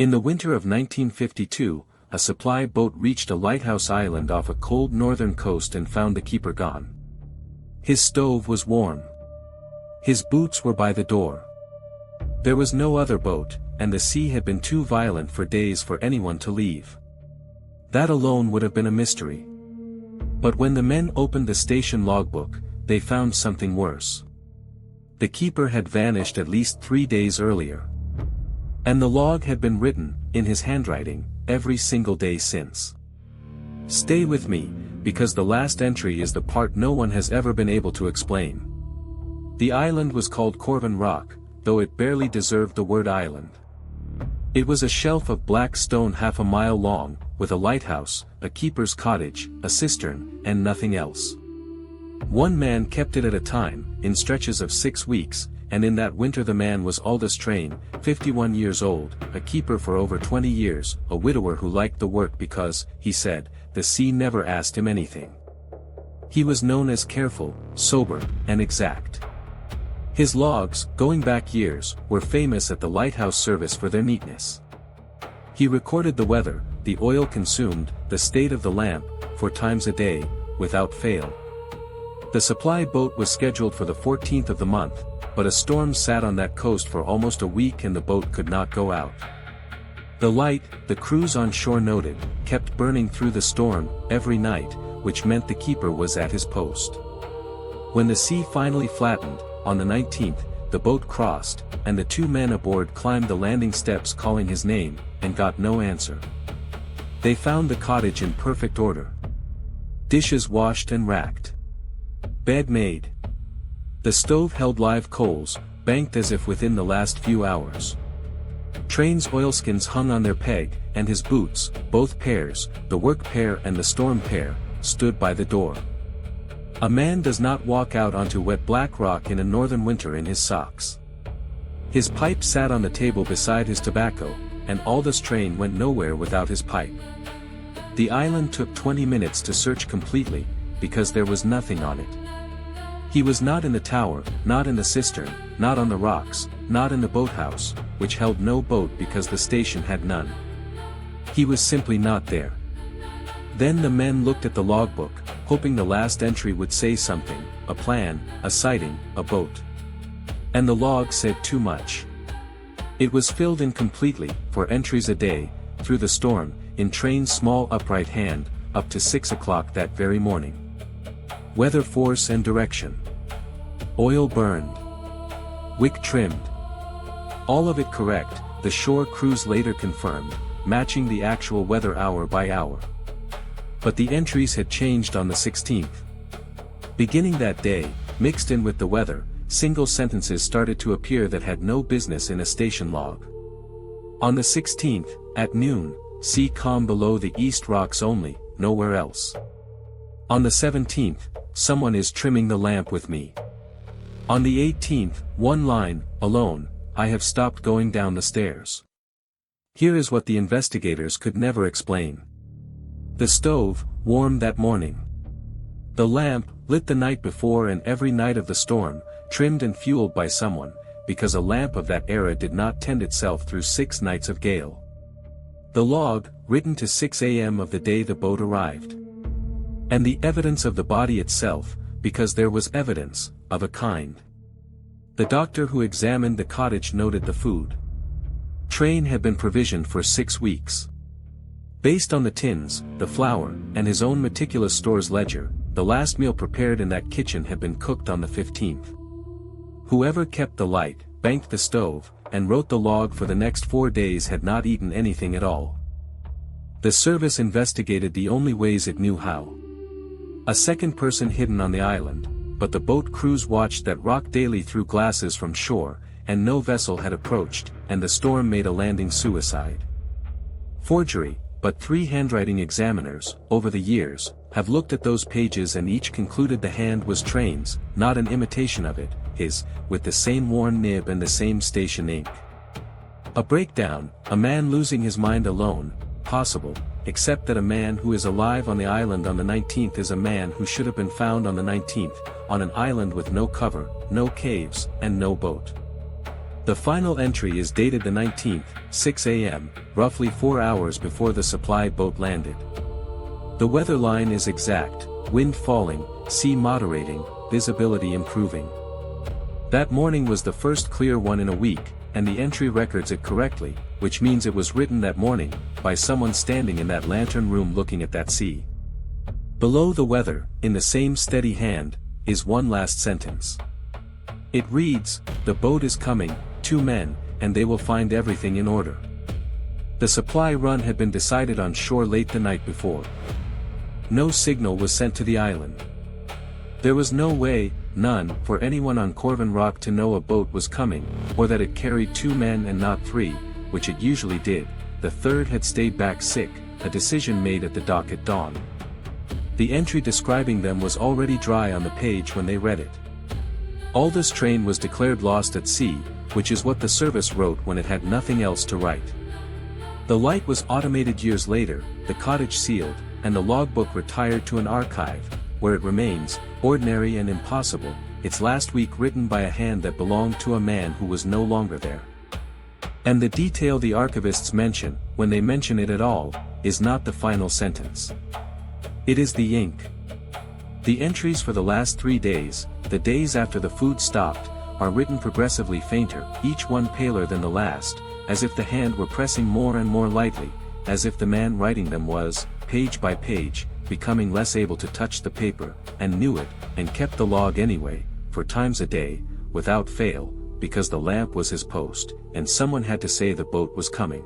In the winter of 1952, a supply boat reached a lighthouse island off a cold northern coast and found the keeper gone. His stove was warm. His boots were by the door. There was no other boat, and the sea had been too violent for days for anyone to leave. That alone would have been a mystery. But when the men opened the station logbook, they found something worse. The keeper had vanished at least 3 days earlier. And the log had been written, in his handwriting, every single day since. Stay with me, because the last entry is the part no one has ever been able to explain. The island was called Corvin Rock, though it barely deserved the word island. It was a shelf of black stone half a mile long, with a lighthouse, a keeper's cottage, a cistern, and nothing else. One man kept it at a time, in stretches of 6 weeks, and in that winter the man was Aldous Train, 51 years old, a keeper for over 20 years, a widower who liked the work because, he said, the sea never asked him anything. He was known as careful, sober, and exact. His logs, going back years, were famous at the lighthouse service for their neatness. He recorded the weather, the oil consumed, the state of the lamp, 4 times a day, without fail. The supply boat was scheduled for the 14th of the month, but a storm sat on that coast for almost a week and the boat could not go out. The light, the crews on shore noted, kept burning through the storm, every night, which meant the keeper was at his post. When the sea finally flattened, on the 19th, the boat crossed, and the 2 men aboard climbed the landing steps calling his name, and got no answer. They found the cottage in perfect order. Dishes washed and racked. Bed made. The stove held live coals, banked as if within the last few hours. Train's oilskins hung on their peg, and his boots, both pairs, the work pair and the storm pair, stood by the door. A man does not walk out onto wet black rock in a northern winter in his socks. His pipe sat on the table beside his tobacco, and Aldous Train went nowhere without his pipe. The island took 20 minutes to search completely, because there was nothing on it. He was not in the tower, not in the cistern, not on the rocks, not in the boathouse, which held no boat because the station had none. He was simply not there. Then the men looked at the logbook, hoping the last entry would say something, a plan, a sighting, a boat. And the log said too much. It was filled in completely, 4 entries a day, through the storm, in Train's small upright hand, up to 6 o'clock that very morning. Weather force and direction. Oil burned. Wick trimmed. All of it correct, the shore crews later confirmed, matching the actual weather hour by hour. But the entries had changed on the 16th. Beginning that day, mixed in with the weather, single sentences started to appear that had no business in a station log. On the 16th, at noon, sea calm below the east rocks only, nowhere else. On the 17th, someone is trimming the lamp with me. On the 18th, one line, alone, I have stopped going down the stairs. Here is what the investigators could never explain. The stove, warm that morning. The lamp, lit the night before and every night of the storm, trimmed and fueled by someone, because a lamp of that era did not tend itself through 6 nights of gale. The log, written to 6 a.m. of the day the boat arrived. And the evidence of the body itself, because there was evidence, of a kind. The doctor who examined the cottage noted the food. Train had been provisioned for 6 weeks. Based on the tins, the flour, and his own meticulous store's ledger, the last meal prepared in that kitchen had been cooked on the 15th. Whoever kept the light, banked the stove, and wrote the log for the next 4 days had not eaten anything at all. The service investigated the only ways it knew how. A second person hidden on the island, but the boat crews watched that rock daily through glasses from shore, and no vessel had approached, and the storm made a landing suicide. Forgery, but 3 handwriting examiners, over the years, have looked at those pages and each concluded the hand was Train's, not an imitation of it, his, with the same worn nib and the same station ink. A breakdown, a man losing his mind alone, possible, except that a man who is alive on the island on the 19th is a man who should have been found on the 19th, on an island with no cover, no caves, and no boat. The final entry is dated the 19th, 6 a.m., roughly 4 hours before the supply boat landed. The weather line is exact, wind falling, sea moderating, visibility improving. That morning was the first clear one in a week, and the entry records it correctly, which means it was written that morning, by someone standing in that lantern room looking at that sea. Below the weather, in the same steady hand, is one last sentence. It reads, "The boat is coming, 2 men, and they will find everything in order." The supply run had been decided on shore late the night before. No signal was sent to the island. There was no way, none, for anyone on Corvin Rock to know a boat was coming, or that it carried 2 men and not 3, which it usually did. The third had stayed back sick, a decision made at the dock at dawn. The entry describing them was already dry on the page when they read it. Aldous train was declared lost at sea, which is what the service wrote when it had nothing else to write. The light was automated years later, the cottage sealed, and the logbook retired to an archive, where it remains, ordinary and impossible, its last week written by a hand that belonged to a man who was no longer there. And the detail the archivists mention, when they mention it at all, is not the final sentence. It is the ink. The entries for the last 3 days, the days after the food stopped, are written progressively fainter, each one paler than the last, as if the hand were pressing more and more lightly, as if the man writing them was, page by page, becoming less able to touch the paper, and knew it, and kept the log anyway, for times a day, without fail, because the lamp was his post, and someone had to say the boat was coming.